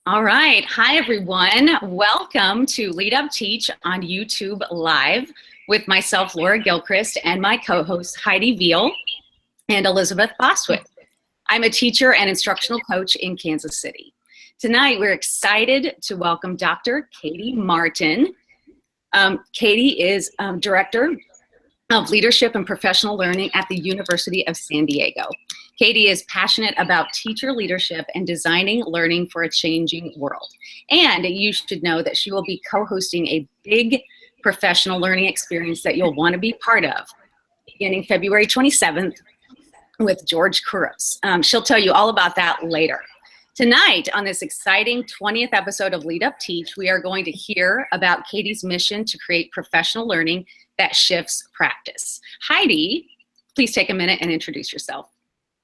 All right. Hi, everyone. Welcome to LeadUpTeach on YouTube Live with myself, Laura Gilchrist, and my co-hosts, Heidi Veal and Elizabeth Bostwick. I'm a teacher and instructional coach in Kansas City. Tonight, we're excited to welcome Dr. Katie Martin. Katie is Director of Leadership and Professional Learning at the University of San Diego. Katie is passionate about teacher leadership and designing learning for a changing world. And you should know that she will be co-hosting a big professional learning experience that you'll want to be part of beginning February 27th with George Couros. She'll tell you all about that later. Tonight, on this exciting 20th episode of LeadUpTeach, we are going to hear about Katie's mission to create professional learning that shifts practice. Heidi, please take a minute and introduce yourself.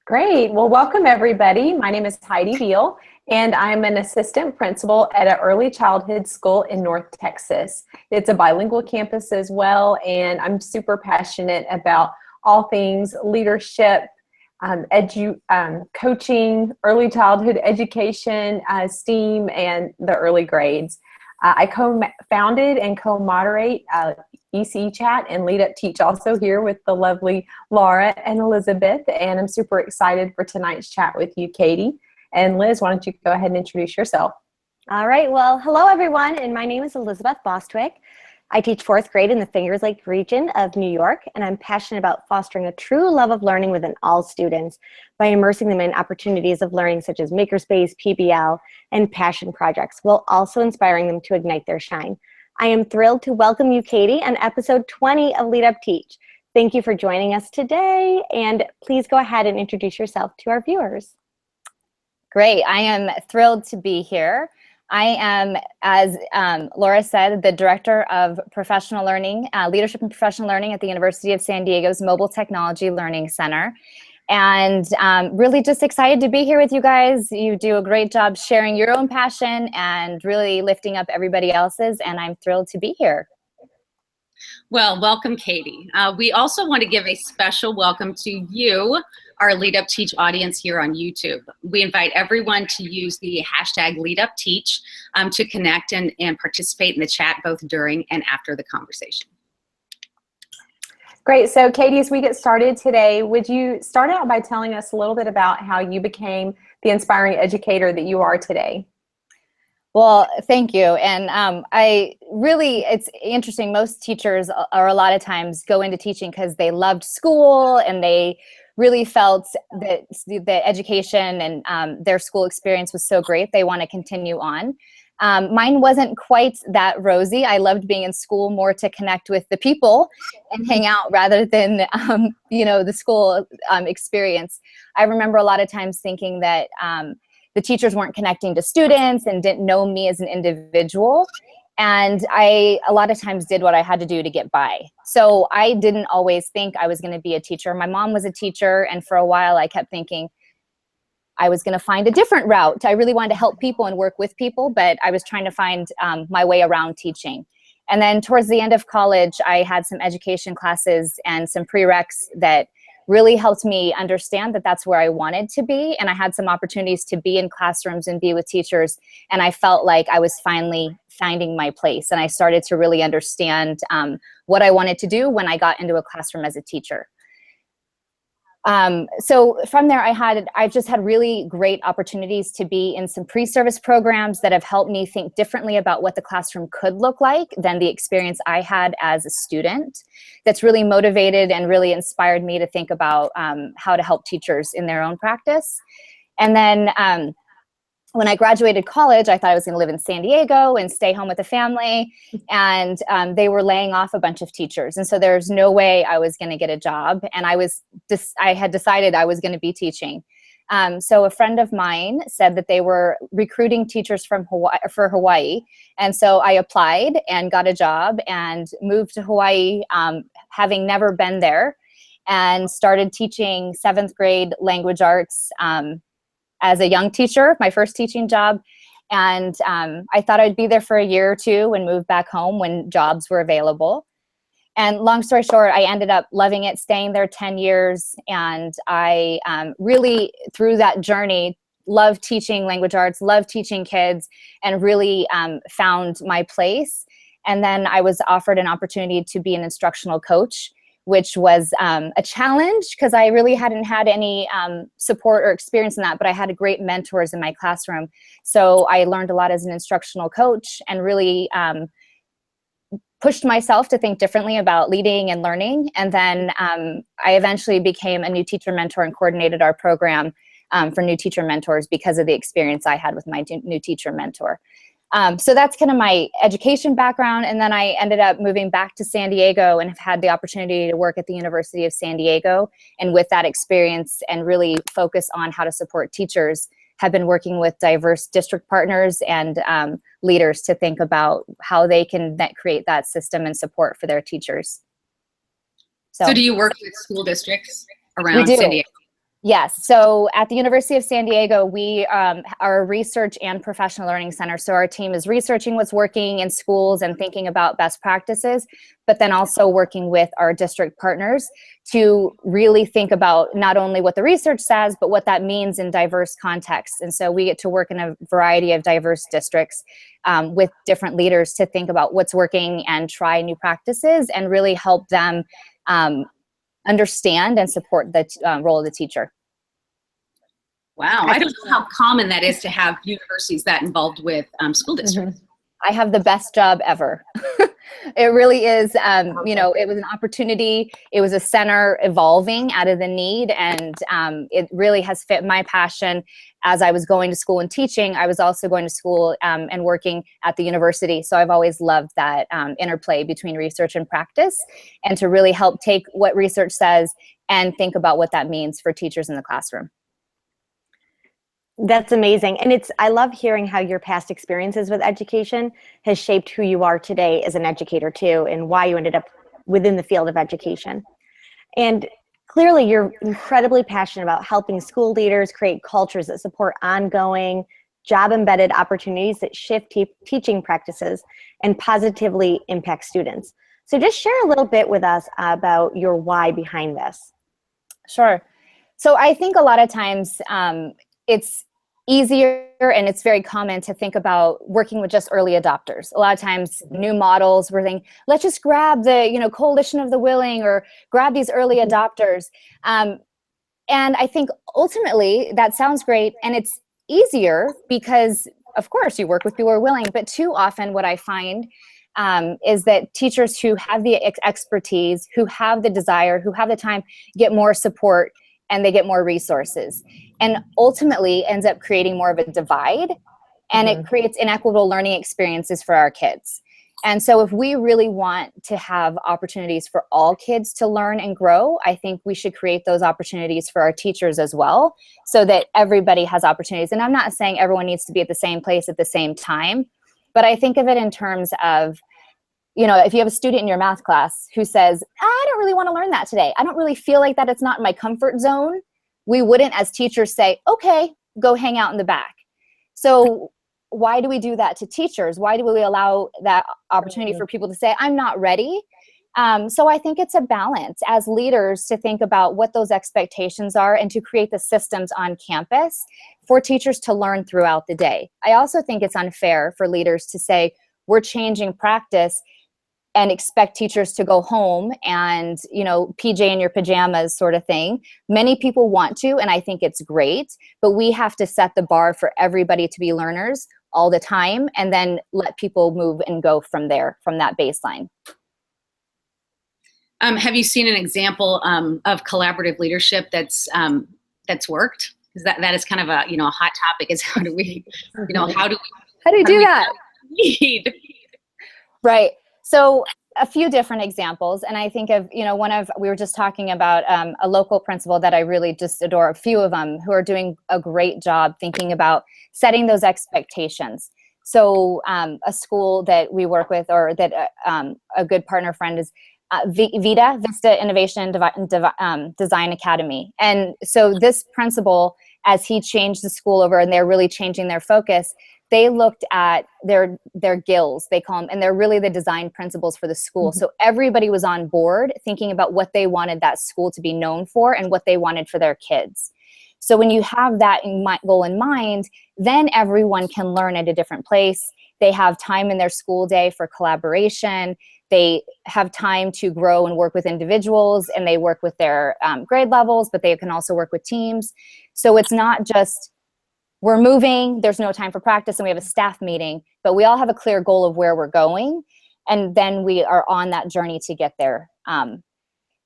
Great. Well, welcome everybody. My name is Heidi Veal, and I'm an assistant principal at an early childhood school in North Texas. It's a bilingual campus as well, and I'm super passionate about all things leadership, coaching, early childhood education, STEAM, and the early grades. I co-founded and co-moderate EC Chat and LeadUpTeach also here with the lovely Laura and Elizabeth, and I'm super excited for tonight's chat with you, Katie. And Liz, why don't you go ahead and introduce yourself? All right, well, hello everyone, and my name is Elizabeth Bostwick. I teach 4th grade in the Finger Lakes region of New York, and I'm passionate about fostering a true love of learning within all students by immersing them in opportunities of learning such as Makerspace, PBL, and passion projects, while also inspiring them to ignite their shine. I am thrilled to welcome you, Katie, on episode 20 of LeadUpTeach. Thank you for joining us today, and please go ahead and introduce yourself to our viewers. Great, I am thrilled to be here. I am, as Laura said, the Director of Professional Learning, Leadership and Professional Learning at the University of San Diego's Mobile Technology Learning Center. And really just excited to be here with you guys. You do a great job sharing your own passion and really lifting up everybody else's, and I'm thrilled to be here. Well, welcome, Katie. We also want to give a special welcome to you, our LeadUpTeach audience here on YouTube. We invite everyone to use the hashtag LeadUpTeach to connect and participate in the chat both during and after the conversation. Great. So Katie, as we get started today, would you start out by telling us a little bit about how you became the inspiring educator that you are today? Well, thank you. And it's interesting. Most teachers are a lot of times go into teaching because they loved school and they really felt that the education and their school experience was so great, they want to continue on. Mine wasn't quite that rosy. I loved being in school more to connect with the people and hang out rather than, the school experience. I remember a lot of times thinking that the teachers weren't connecting to students and didn't know me as an individual. And I, a lot of times, did what I had to do to get by. So I didn't always think I was going to be a teacher. My mom was a teacher, and for a while I kept thinking I was going to find a different route. I really wanted to help people and work with people, but I was trying to find my way around teaching. And then towards the end of college, I had some education classes and some prereqs that really helped me understand that that's where I wanted to be. And I had some opportunities to be in classrooms and be with teachers. And I felt like I was finally finding my place. And I started to really understand what I wanted to do when I got into a classroom as a teacher. So from there, I've just had really great opportunities to be in some pre-service programs that have helped me think differently about what the classroom could look like than the experience I had as a student. That's really motivated and really inspired me to think about how to help teachers in their own practice. And then when I graduated college, I thought I was going to live in San Diego and stay home with the family, and they were laying off a bunch of teachers, and so there's no way I was going to get a job, and I had decided I was going to be teaching. So a friend of mine said that they were recruiting teachers for Hawaii, and so I applied and got a job and moved to Hawaii, having never been there, and started teaching 7th grade language arts as a young teacher, my first teaching job. And I thought I'd be there for a year or two and move back home when jobs were available. And long story short, I ended up loving it, staying there 10 years. And I really, through that journey, love teaching language arts, love teaching kids, and really found my place. And then I was offered an opportunity to be an instructional coach, which was a challenge because I really hadn't had any support or experience in that, but I had great mentors in my classroom. So I learned a lot as an instructional coach and really pushed myself to think differently about leading and learning. And then I eventually became a new teacher mentor and coordinated our program for new teacher mentors because of the experience I had with my new teacher mentor. So that's kind of my education background. And then I ended up moving back to San Diego and have had the opportunity to work at the University of San Diego. And with that experience and really focus on how to support teachers, have been working with diverse district partners and leaders to think about how they can create that system and support for their teachers. So do you work with school districts around We do. San Diego? Yes. So at the University of San Diego, we are a research and professional learning center. So our team is researching what's working in schools and thinking about best practices, but then also working with our district partners to really think about not only what the research says, but what that means in diverse contexts. And so we get to work in a variety of diverse districts with different leaders to think about what's working and try new practices and really help them understand and support the role of the teacher. Wow, I don't know how common that is to have universities that involved with school districts. I have the best job ever. It really is, you know, it was an opportunity. It was a center evolving out of the need, and it really has fit my passion. As I was going to school and teaching, I was also going to school and working at the university. So I've always loved that interplay between research and practice, and to really help take what research says and think about what that means for teachers in the classroom. That's amazing. And I love hearing how your past experiences with education has shaped who you are today as an educator too, and why you ended up within the field of education. And clearly you're incredibly passionate about helping school leaders create cultures that support ongoing job-embedded opportunities that shift teaching practices and positively impact students. So just share a little bit with us about your why behind this. Sure. So I think a lot of times it's easier and it's very common to think about working with just early adopters. A lot of times new models, we're thinking, let's just grab the, you know, coalition of the willing or grab these early adopters. And I think ultimately that sounds great and it's easier because of course you work with people who are willing, but too often what I find is that teachers who have the expertise, who have the desire, who have the time, get more support and they get more resources, and ultimately ends up creating more of a divide, and it creates inequitable learning experiences for our kids. And so if we really want to have opportunities for all kids to learn and grow, I think we should create those opportunities for our teachers as well, so that everybody has opportunities. And I'm not saying everyone needs to be at the same place at the same time, but I think of it in terms of, you know, if you have a student in your math class who says, I don't really want to learn that today, I don't really feel like that, it's not in my comfort zone, we wouldn't as teachers say, okay, go hang out in the back. So why do we do that to teachers? Why do we allow that opportunity for people to say, I'm not ready? So I think it's a balance as leaders to think about what those expectations are and to create the systems on campus for teachers to learn throughout the day. I also think it's unfair for leaders to say, we're changing practice and expect teachers to go home and, you know, PJ in your pajamas sort of thing. Many people want to, and I think it's great, but we have to set the bar for everybody to be learners all the time and then let people move and go from there, from that baseline. Have you seen an example of collaborative leadership that's worked? Because that is kind of a, you know, a hot topic, is how do we, you know, how do we do that? Lead? Right. So a few different examples. And I think of, you know, we were just talking about a local principal that I really just adore, a few of them who are doing a great job thinking about setting those expectations. So a school that we work with, or that a good partner friend is Vista Innovation and Design Academy. And so this principal, as he changed the school over and they're really changing their focus, they looked at their GILs, they call them, and they're really the design principles for the school. So everybody was on board thinking about what they wanted that school to be known for and what they wanted for their kids. So when you have that goal in mind, then everyone can learn at a different place. They have time in their school day for collaboration. They have time to grow and work with individuals, and they work with their grade levels, but they can also work with teams. So it's not just we're moving, there's no time for practice, and we have a staff meeting, but we all have a clear goal of where we're going, and then we are on that journey to get there.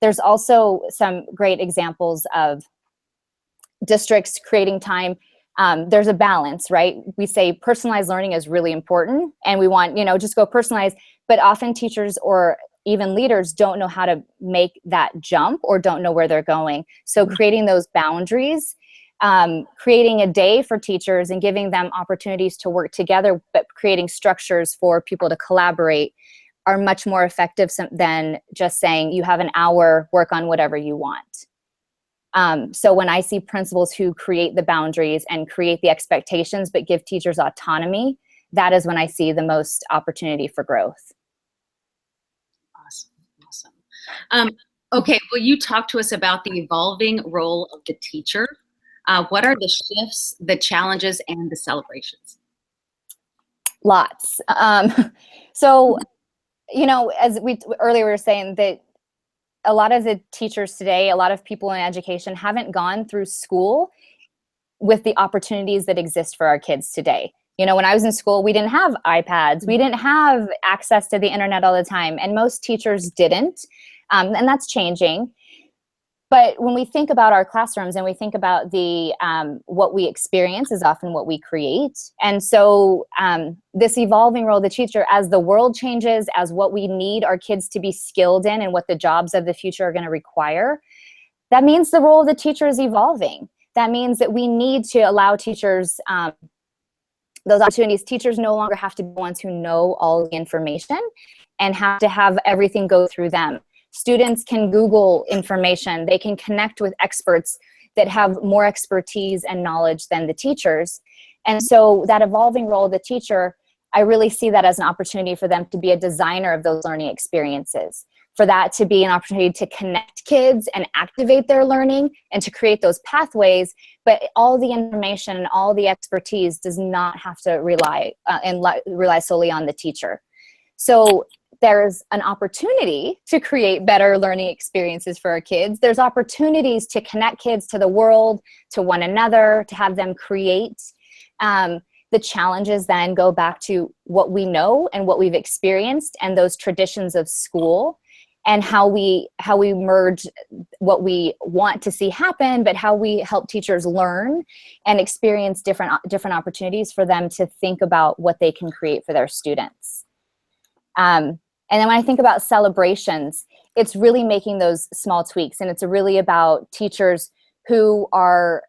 There's also some great examples of districts creating time. There's a balance, right? We say personalized learning is really important, and we want, just go personalized, but often teachers or even leaders don't know how to make that jump or don't know where they're going. So creating those boundaries, creating a day for teachers and giving them opportunities to work together, but creating structures for people to collaborate are much more effective than just saying you have an hour, work on whatever you want. So when I see principals who create the boundaries and create the expectations but give teachers autonomy, that is when I see the most opportunity for growth. Awesome. Okay, will you talk to us about the evolving role of the teacher? What are the shifts, the challenges, and the celebrations? Lots. So, as we earlier were saying, that a lot of the teachers today, a lot of people in education haven't gone through school with the opportunities that exist for our kids today. When I was in school, we didn't have iPads. We didn't have access to the internet all the time, and most teachers didn't, and that's changing. But when we think about our classrooms and we think about the what we experience is often what we create. And so this evolving role of the teacher, as the world changes, as what we need our kids to be skilled in and what the jobs of the future are going to require, that means the role of the teacher is evolving. That means that we need to allow teachers those opportunities. Teachers no longer have to be the ones who know all the information and have to have everything go through them. Students can Google information. They can connect with experts that have more expertise and knowledge than the teachers. And so that evolving role of the teacher, I really see that as an opportunity for them to be a designer of those learning experiences, for that to be an opportunity to connect kids and activate their learning and to create those pathways. But all the information and all the expertise does not have to rely solely on the teacher. So there's an opportunity to create better learning experiences for our kids. There's opportunities to connect kids to the world, to one another, to have them create. The challenges then go back to what we know and what we've experienced and those traditions of school, and how we merge what we want to see happen, but how we help teachers learn and experience different opportunities for them to think about what they can create for their students. And then when I think about celebrations, it's really making those small tweaks, and it's really about teachers who are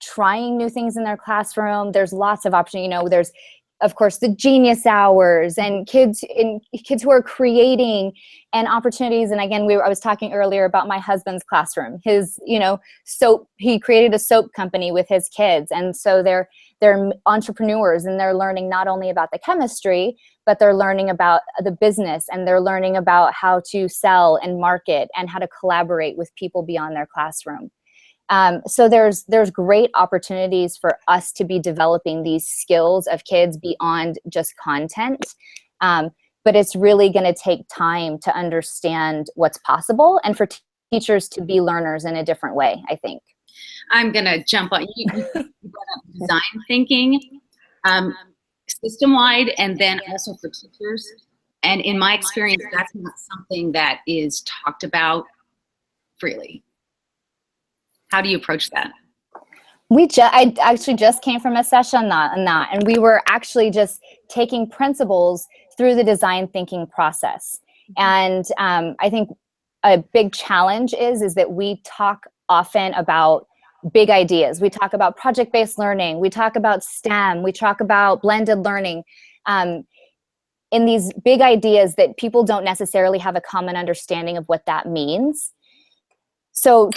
trying new things in their classroom. There's lots of options. There's, of course, the genius hours and kids who are creating and opportunities. And again, I was talking earlier about my husband's classroom. His, soap, he created a soap company with his kids. And so they're entrepreneurs, and they're learning not only about the chemistry, but they're learning about the business, and they're learning about how to sell and market and how to collaborate with people beyond their classroom. So there's great opportunities for us to be developing these skills of kids beyond just content. But it's really going to take time to understand what's possible, and for teachers to be learners in a different way, I think. I'm going to jump on you. You brought up design thinking, system-wide, and then also for teachers. And in my experience, that's not something that is talked about freely. How do you approach that? I actually just came from a session on that, and we were actually just taking principals through the design thinking process. And I think a big challenge is that we talk often about big ideas. We talk about project-based learning. We talk about STEM. We talk about blended learning. In these big ideas that people don't necessarily have a common understanding of what that means. So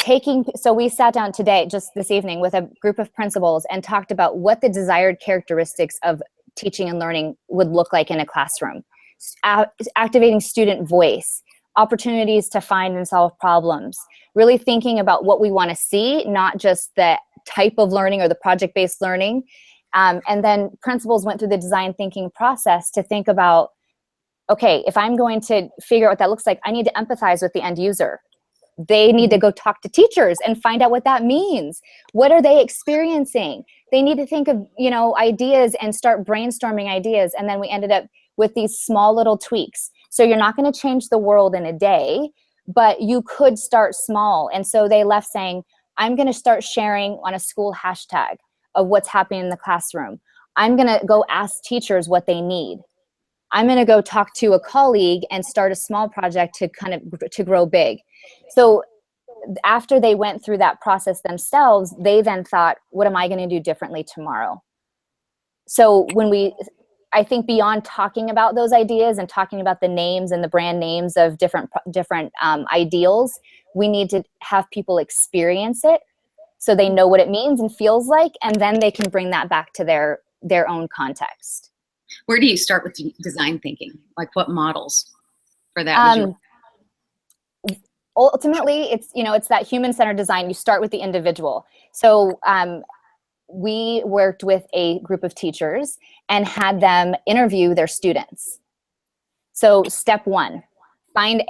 we sat down today, just this evening, with a group of principals and talked about what the desired characteristics of teaching and learning would look like in a classroom. Activating student voice, opportunities to find and solve problems, really thinking about what we want to see, not just the type of learning or the project-based learning. And then principals went through the design thinking process to think about, okay, if I'm going to figure out what that looks like, I need to empathize with the end user. They need to go talk to teachers and find out what that means. What are they experiencing? They need to think of, you know, ideas and start brainstorming ideas. And then we ended up with these small little tweaks. So you're not going to change the world in a day, but you could start small. And so they left saying, I'm going to start sharing on a school hashtag of what's happening in the classroom. I'm going to go ask teachers what they need. I'm going to go talk to a colleague and start a small project to kind of to grow big. So after they went through that process themselves, they then thought, what am I going to do differently tomorrow? So I think beyond talking about those ideas and talking about the names and the brand names of different ideals, we need to have people experience it so they know what it means and feels like, and then they can bring that back to their own context. Where do you start with design thinking? Like what models for that? Ultimately, it's that human-centered design. You start with the individual. So we worked with a group of teachers and had them interview their students. So step one,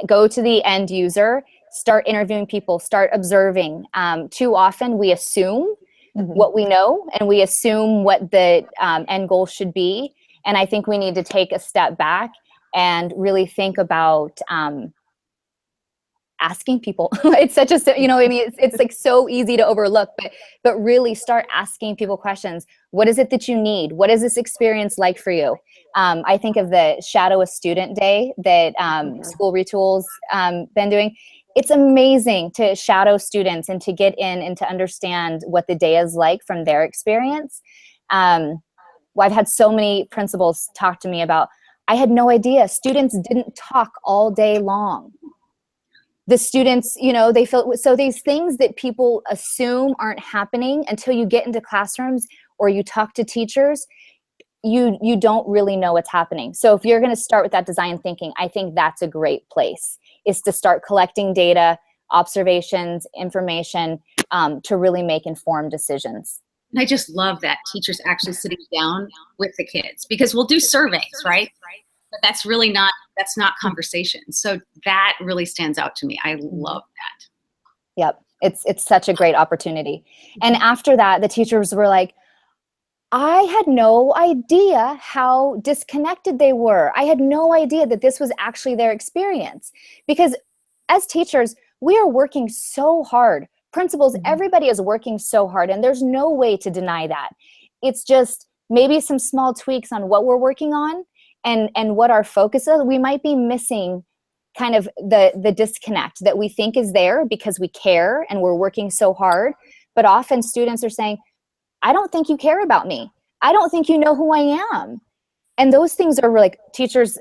go to the end user, start interviewing people, start observing. Too often we assume what we know and we assume what the end goal should be. And I think we need to take a step back and really think about asking people. It's such a, it's like so easy to overlook, but really start asking people questions. What is it that you need? What is this experience like for you? I think of the Shadow a Student Day that School Retool's been doing. It's amazing to shadow students and to get in and to understand what the day is like from their experience. I've had so many principals talk to me about, I had no idea students didn't talk all day long. The students, they feel, so these things that people assume aren't happening until you get into classrooms or you talk to teachers, you don't really know what's happening. So if you're going to start with that design thinking, I think that's a great place, is to start collecting data, observations, information to really make informed decisions. And I just love that teachers actually sitting down with the kids, because we'll do surveys, right? But that's not conversation. So that really stands out to me. I love that. Yep. It's such a great opportunity. And after that, the teachers were like, I had no idea how disconnected they were. I had no idea that this was actually their experience. Because as teachers, we are working so hard. Principals, everybody is working so hard, and there's no way to deny that. It's just maybe some small tweaks on what we're working on and what our focus is. We might be missing kind of the disconnect that we think is there because we care and we're working so hard. But often students are saying, I don't think you care about me. I don't think you know who I am. And those things are like teachers,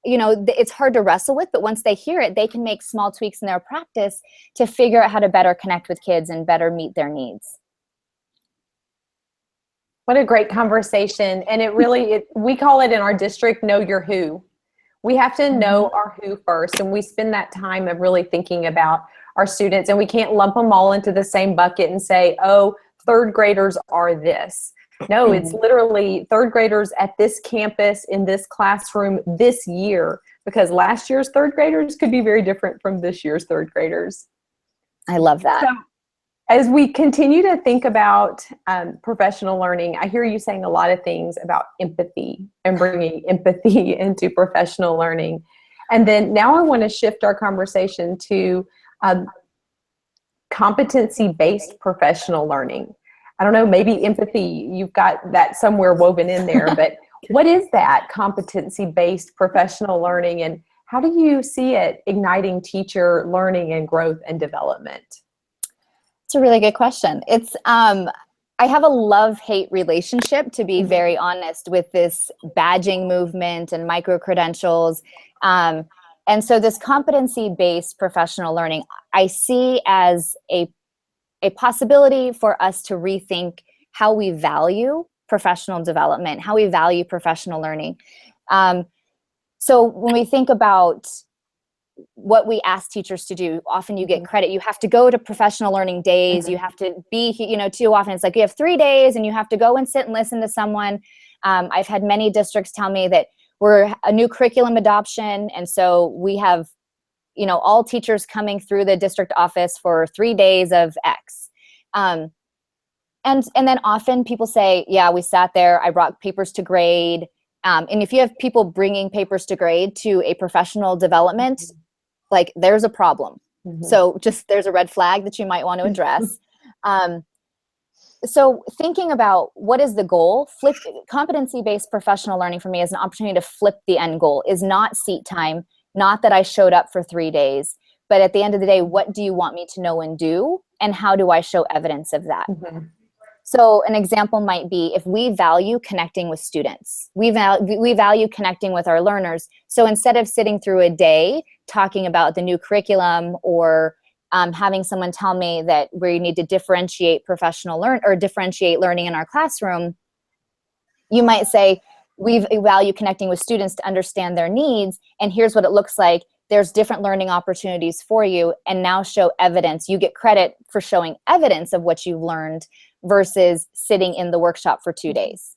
it's hard to wrestle with, but once they hear it, they can make small tweaks in their practice to figure out how to better connect with kids and better meet their needs. What a great conversation. And it really, we call it in our district, know your who. We have to know our who first. And we spend that time of really thinking about our students, and we can't lump them all into the same bucket and say, oh, third graders are this. No, it's literally third graders at this campus, in this classroom, this year, because last year's third graders could be very different from this year's third graders. I love that. So, as we continue to think about professional learning, I hear you saying a lot of things about empathy and bringing empathy into professional learning. And then now I want to shift our conversation to competency-based professional learning. I don't know, maybe empathy, you've got that somewhere woven in there, but what is that competency-based professional learning, and how do you see it igniting teacher learning and growth and development? It's a really good question. It's I have a love-hate relationship, to be very honest, with this badging movement and micro-credentials. And so this competency-based professional learning, I see as a possibility for us to rethink how we value professional development, how we value professional learning. So when we think about what we ask teachers to do. Often you get credit. You have to go to professional learning days. You have to be, too often it's like you have 3 days and you have to go and sit and listen to someone. I've had many districts tell me that we're a new curriculum adoption. And so we have, all teachers coming through the district office for 3 days of X. And then often people say, yeah, we sat there, I brought papers to grade. And if you have people bringing papers to grade to a professional development, like there's a problem. So just there's a red flag that you might want to address. So thinking about what is the goal, competency-based professional learning for me is an opportunity to flip the end goal, is not seat time, not that I showed up for 3 days, but at the end of the day, what do you want me to know and do? And how do I show evidence of that? So an example might be if we value connecting with students, we value connecting with our learners. So instead of sitting through a day talking about the new curriculum or having someone tell me that we need to differentiate differentiate learning in our classroom, you might say, we value connecting with students to understand their needs, and here's what it looks like. There's different learning opportunities for you, and now show evidence. You get credit for showing evidence of what you've learned versus sitting in the workshop for 2 days.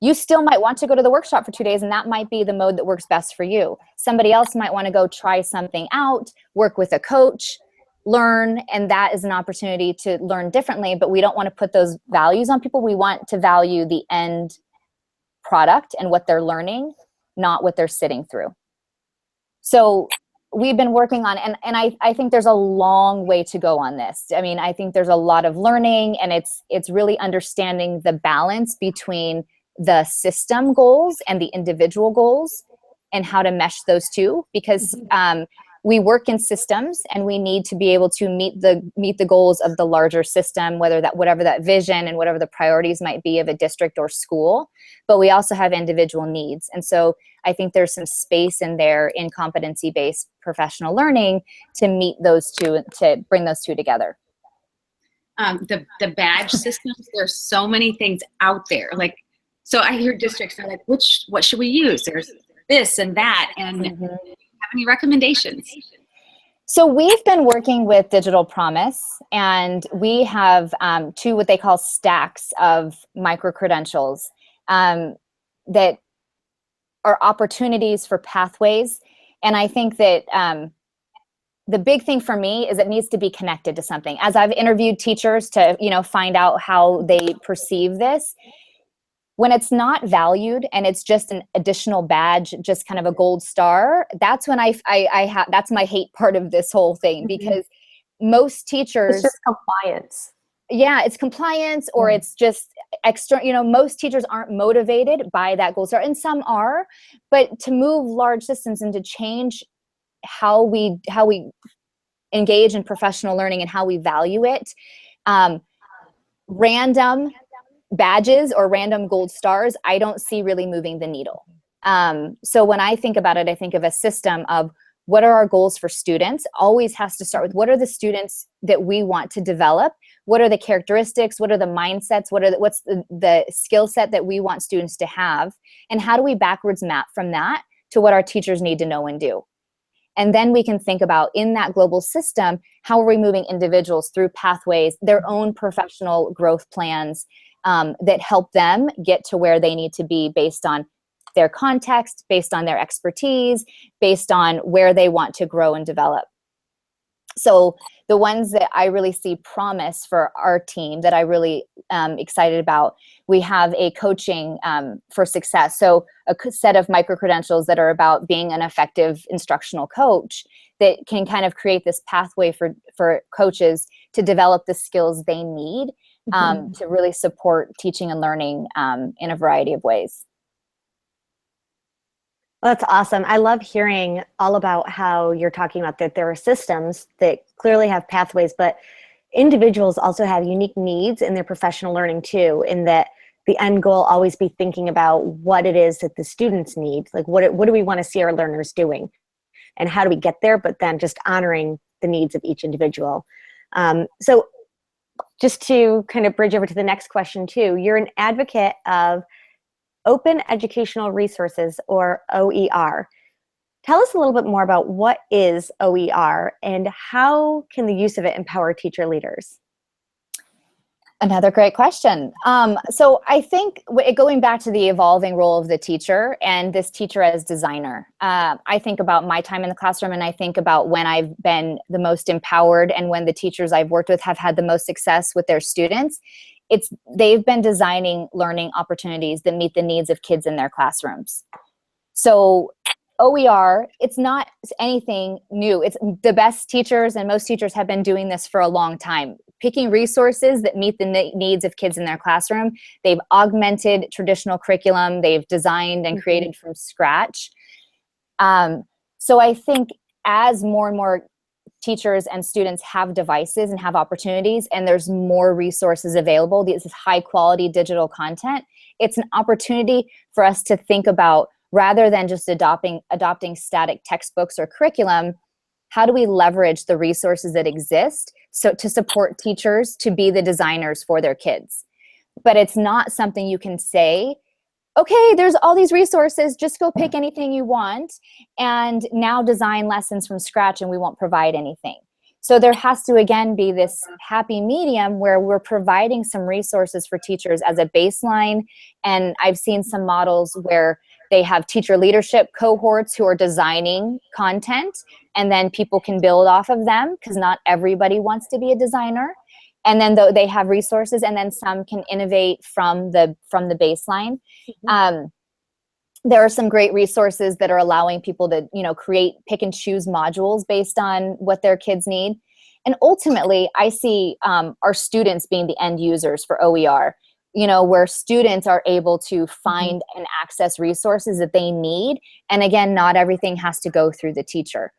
You still might want to go to the workshop for 2 days, and that might be the mode that works best for you. Somebody else might want to go try something out, work with a coach, learn, and that is an opportunity to learn differently, but we don't want to put those values on people. We want to value the end product and what they're learning, not what they're sitting through. So we've been working on, and I think there's a long way to go on this. I mean, I think there's a lot of learning, and it's really understanding the balance between the system goals and the individual goals and how to mesh those two, because we work in systems and we need to be able to meet the goals of the larger system, whatever that vision and whatever the priorities might be of a district or school, but we also have individual needs. And so I think there's some space in there in competency-based professional learning to meet those two, to bring those two together. The badge systems, there's so many things out there. Like, so I hear districts are like, what should we use? There's this and that, and have any recommendations? So we've been working with Digital Promise, and we have 2 what they call stacks of micro-credentials that are opportunities for pathways. And I think that the big thing for me is it needs to be connected to something. As I've interviewed teachers to find out how they perceive this, when it's not valued and it's just an additional badge, just kind of a gold star, that's when that's my hate part of this whole thing, because most teachers— It's just compliance. Yeah, it's compliance, or it's just extra, most teachers aren't motivated by that gold star, and some are, but to move large systems and to change how we engage in professional learning and how we value it, random badges or random gold stars, I don't see really moving the needle. So when I think about it, I think of a system of what are our goals for students. Always has to start with what are the students that we want to develop? What are the characteristics? What are the mindsets? What's the skill set that we want students to have? And how do we backwards map from that to what our teachers need to know and do? And then we can think about, in that global system, how are we moving individuals through pathways, their own professional growth plans, that help them get to where they need to be based on their context, based on their expertise, based on where they want to grow and develop. So the ones that I really see promise for our team that I really excited about, we have a coaching for success. So a set of micro-credentials that are about being an effective instructional coach that can kind of create this pathway for coaches to develop the skills they need to really support teaching and learning in a variety of ways. Well, that's awesome. I love hearing all about how you're talking about that there are systems that clearly have pathways, but individuals also have unique needs in their professional learning too, in that the end goal always be thinking about what it is that the students need. Like what do we want to see our learners doing? And how do we get there? But then just honoring the needs of each individual. So just to kind of bridge over to the next question too, you're an advocate of open educational resources, or OER. Tell us a little bit more about what is OER and how can the use of it empower teacher leaders? Another great question. So I think going back to the evolving role of the teacher and this teacher as designer, I think about my time in the classroom and I think about when I've been the most empowered and when the teachers I've worked with have had the most success with their students. They've been designing learning opportunities that meet the needs of kids in their classrooms. So OER, it's not anything new. It's the best teachers and most teachers have been doing this for a long time. Picking resources that meet the needs of kids in their classroom. They've augmented traditional curriculum. They've designed and created from scratch. So I think as more and more teachers and students have devices and have opportunities and there's more resources available, this is high quality digital content, it's an opportunity for us to think about, rather than just adopting static textbooks or curriculum, how do we leverage the resources that exist to support teachers to be the designers for their kids? But it's not something you can say, okay, there's all these resources, just go pick anything you want and now design lessons from scratch and we won't provide anything. So there has to, again, be this happy medium where we're providing some resources for teachers as a baseline. And I've seen some models where they have teacher leadership cohorts who are designing content, and then people can build off of them because not everybody wants to be a designer. And then they have resources, and then some can innovate from the baseline. There are some great resources that are allowing people to, create, pick and choose modules based on what their kids need. And ultimately, I see our students being the end users for OER. Where students are able to find and access resources that they need. And again, not everything has to go through the teacher.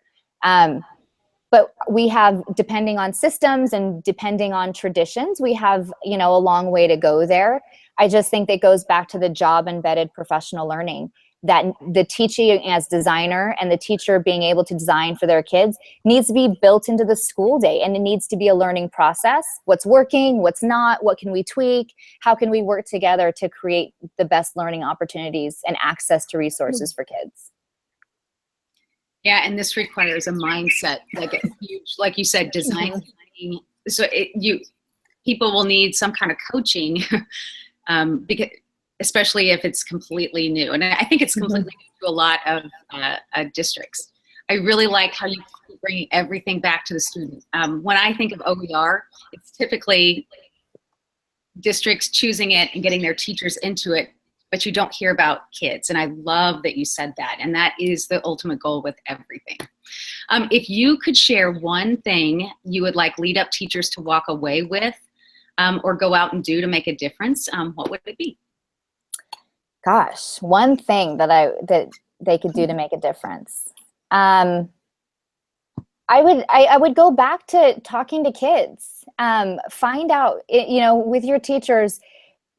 But we have, depending on systems and depending on traditions, we have, a long way to go there. I just think that goes back to the job embedded professional learning, that the teaching as designer and the teacher being able to design for their kids needs to be built into the school day, and it needs to be a learning process. What's working, what's not, what can we tweak, how can we work together to create the best learning opportunities and access to resources for kids. Yeah, and this requires a mindset, like a huge, like you said, design. So people will need some kind of coaching, because especially if it's completely new. And I think it's completely new to a lot of districts. I really like how you bring everything back to the student. When I think of OER, it's typically districts choosing it and getting their teachers into it, but you don't hear about kids. And I love that you said that. And that is the ultimate goal with everything. If you could share one thing you would like Lead Up teachers to walk away with or go out and do to make a difference, what would it be? Gosh, one thing that they could do to make a difference. I would go back to talking to kids. Find out, with your teachers,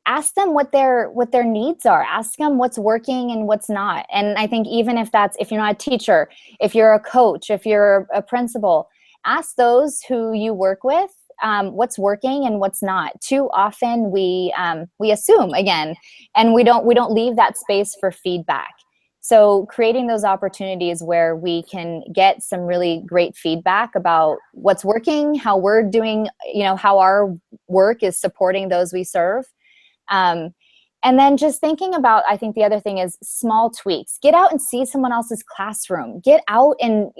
ask them what their needs are. Ask them what's working and what's not. And I think even if you're not a teacher, if you're a coach, if you're a principal, ask those who you work with what's working and what's not. Too often we assume again, and we don't leave that space for feedback. So creating those opportunities where we can get some really great feedback about what's working, how we're doing, how our work is supporting those we serve. And then just thinking about, I think the other thing is small tweaks. Get out and see someone else's classroom. Get out and,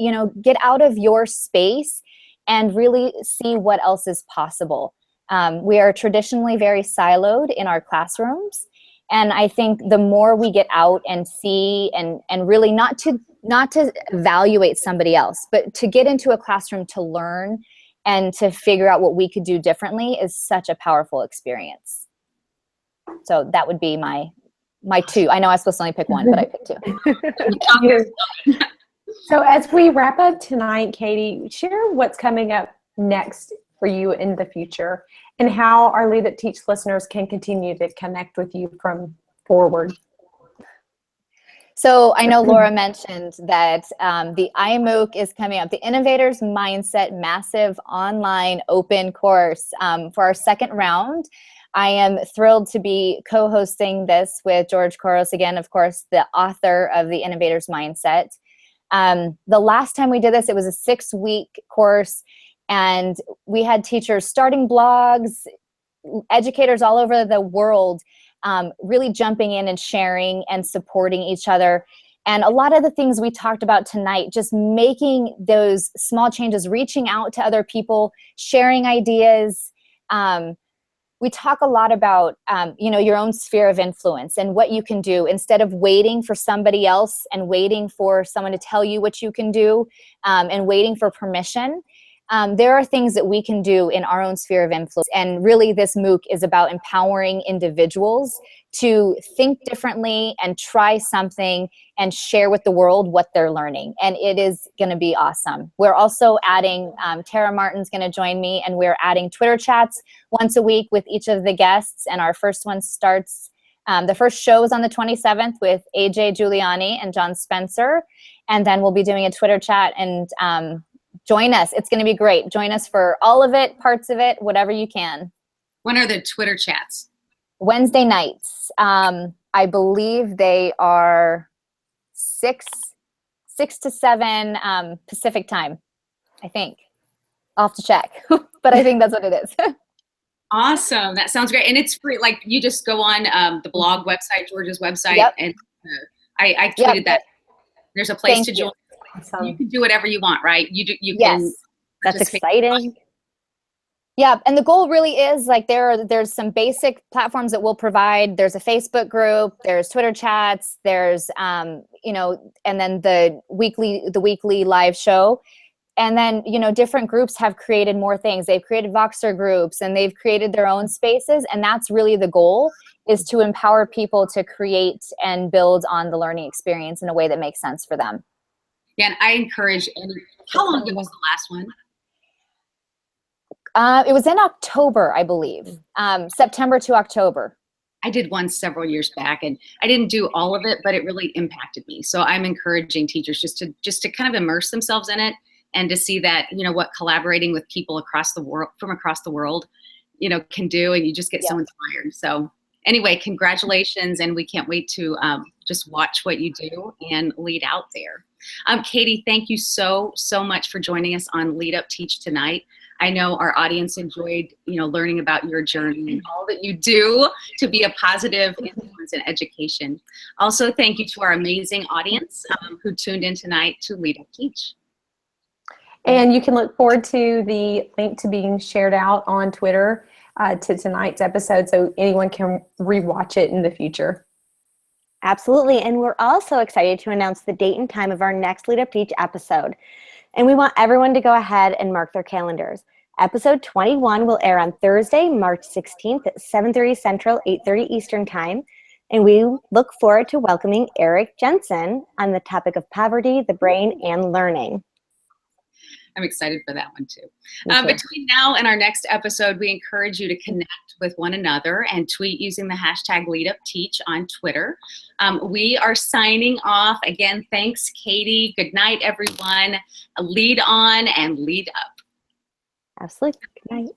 get out of your space and really see what else is possible. We are traditionally very siloed in our classrooms. And I think the more we get out and see and really not to evaluate somebody else, but to get into a classroom to learn and to figure out what we could do differently is such a powerful experience. So that would be my two. I know I was supposed to only pick one, but I picked two. So as we wrap up tonight, Katie, share what's coming up next for you in the future and how our Lead Up Teach listeners can continue to connect with you from forward. So I know Laura mentioned that the iMOOC is coming up, the Innovators Mindset Massive Online Open Course for our second round. I am thrilled to be co-hosting this with George Couros, again, of course, the author of the Innovators Mindset. The last time we did this, it was a 6-week course, and we had teachers starting blogs, educators all over the world, really jumping in and sharing and supporting each other. And a lot of the things we talked about tonight, just making those small changes, reaching out to other people, sharing ideas. We talk a lot about, your own sphere of influence and what you can do instead of waiting for somebody else and waiting for someone to tell you what you can do, and waiting for permission. There are things that we can do in our own sphere of influence. And really this MOOC is about empowering individuals to think differently and try something and share with the world what they're learning. And it is going to be awesome. We're also adding, Tara Martin's going to join me, and we're adding Twitter chats once a week with each of the guests. And our first one starts, the first show is on the 27th with AJ Giuliani and John Spencer. And then we'll be doing a Twitter chat, and join us. It's going to be great. Join us for all of it, parts of it, whatever you can. When are the Twitter chats? Wednesday nights. I believe they are 6 to 7 Pacific time, I think. I'll have to check, but I think that's what it is. Awesome. That sounds great. And it's free. Like, you just go on the blog website, Georgia's website, Yep. and I tweeted that. There's a place to join. Awesome. You can do whatever you want, right? You Yes. can. That's exciting. Yeah, and the goal really is, like, there's some basic platforms that we'll provide. There's a Facebook group, there's Twitter chats, there's and then the weekly live show. And then, different groups have created more things. They've created Voxer groups, and they've created their own spaces, and that's really the goal, is to empower people to create and build on the learning experience in a way that makes sense for them. Yeah, and I encourage how long ago was the last one? It was in October, I believe. September to October. I did one several years back, and I didn't do all of it, but it really impacted me. So I'm encouraging teachers just to kind of immerse themselves in it, and to see that, what collaborating with people from across the world, can do, and you just get so inspired. So anyway, congratulations, and we can't wait to just watch what you do and lead out there. Katie, thank you so much for joining us on LeadUpTeach tonight. I know our audience enjoyed, learning about your journey and all that you do to be a positive influence in education. Also, thank you to our amazing audience who tuned in tonight to LeadUpTeach. And you can look forward to the link to being shared out on Twitter to tonight's episode, so anyone can rewatch it in the future. Absolutely. And we're also excited to announce the date and time of our next LeadUpTeach episode. And we want everyone to go ahead and mark their calendars. Episode 21 will air on Thursday, March 16th at 7:30 Central, 8:30 Eastern Time. And we look forward to welcoming Eric Jensen on the topic of poverty, the brain, and learning. I'm excited for that one too. Between now and our next episode, we encourage you to connect with one another and tweet using the hashtag LeadUpTeach on Twitter. We are signing off. Again, thanks, Katie. Good night, everyone. Lead on and lead up. Absolutely. Good night.